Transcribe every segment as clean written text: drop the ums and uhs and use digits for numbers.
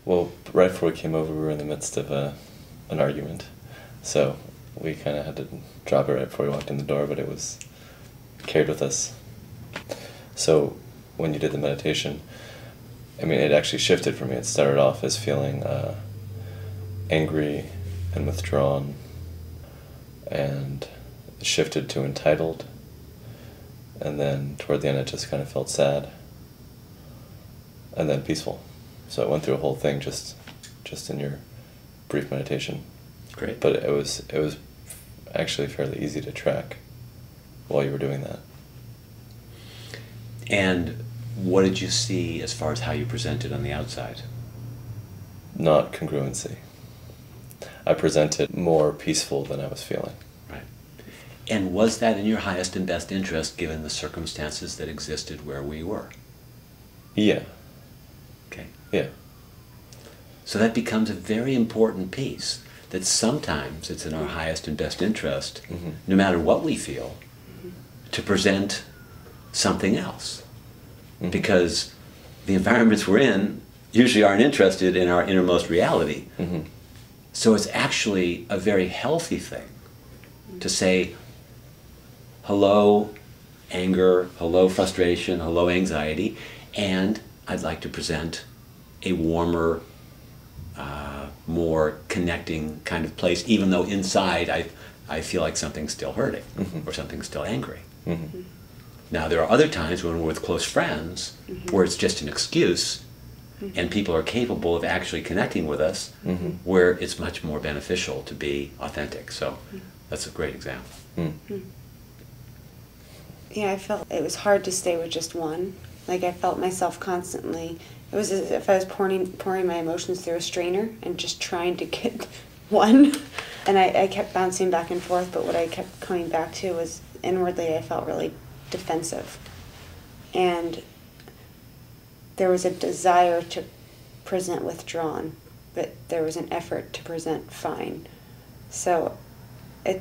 Well, right before we came over, we were in the midst of an argument, so we kind of had to drop it right before we walked in the door, but it was carried with us. So when you did the meditation, I mean, it actually shifted for me. It started off as feeling angry and withdrawn, and it shifted to entitled, and then toward the end it just kind of felt sad, and then peaceful. So I went through a whole thing just in your brief meditation. Great. But it was actually fairly easy to track while you were doing that. And what did you see as far as how you presented on the outside? Not congruency. I presented more peaceful than I was feeling. Right. And was that in your highest and best interest given the circumstances that existed where we were? Yeah. Okay. Yeah. So that becomes a very important piece, that sometimes it's in our highest and best interest, no matter what we feel, to present something else. Because the environments we're in usually aren't interested in our innermost reality. So it's actually a very healthy thing to say, hello anger, hello frustration, hello anxiety, and I'd like to present a warmer, more connecting kind of place, even though inside I feel like something's still hurting or something's still angry. Now there are other times when we're with close friends where it's just an excuse and people are capable of actually connecting with us, where it's much more beneficial to be authentic. So that's a great example. Yeah, I felt it was hard to stay with just one. Like I felt myself constantly, it was as if I was pouring my emotions through a strainer and just trying to get one. And I kept bouncing back and forth, but what I kept coming back to was inwardly I felt really defensive. And there was a desire to present withdrawn, but there was an effort to present fine. So I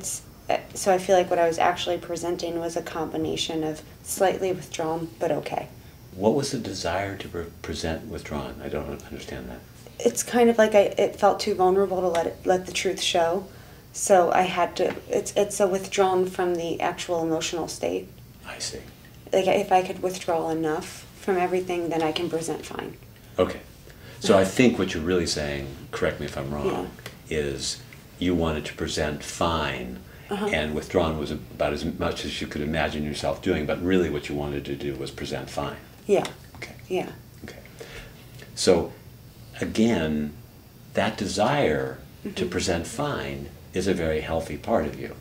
feel like what I was actually presenting was a combination of slightly withdrawn but okay. What was the desire to present withdrawn? I don't understand that. It's kind of like it felt too vulnerable to let the truth show, so I had to. It's a withdrawn from the actual emotional state. I see. Like if I could withdraw enough from everything, then I can present fine. Okay. So I think what you're really saying, correct me if I'm wrong, is you wanted to present fine, and withdrawn was about as much as you could imagine yourself doing, but really what you wanted to do was present fine. Yeah. Okay. Yeah. Okay. So again, that desire to present fine is a very healthy part of you.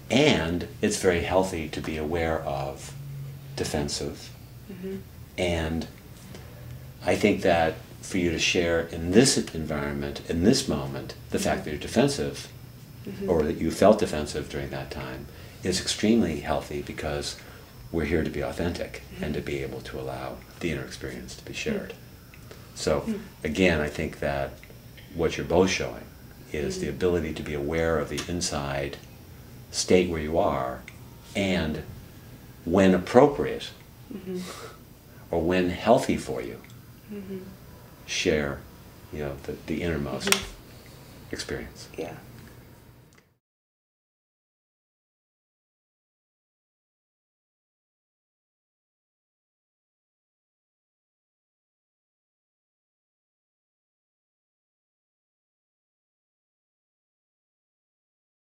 And it's very healthy to be aware of defensive. And I think that for you to share in this environment, in this moment, the fact that you're defensive, or that you felt defensive during that time, is extremely healthy, because we're here to be authentic and to be able to allow the inner experience to be shared. So again, I think that what you're both showing is the ability to be aware of the inside state where you are, and when appropriate, or when healthy for you, share, the innermost experience. Yeah.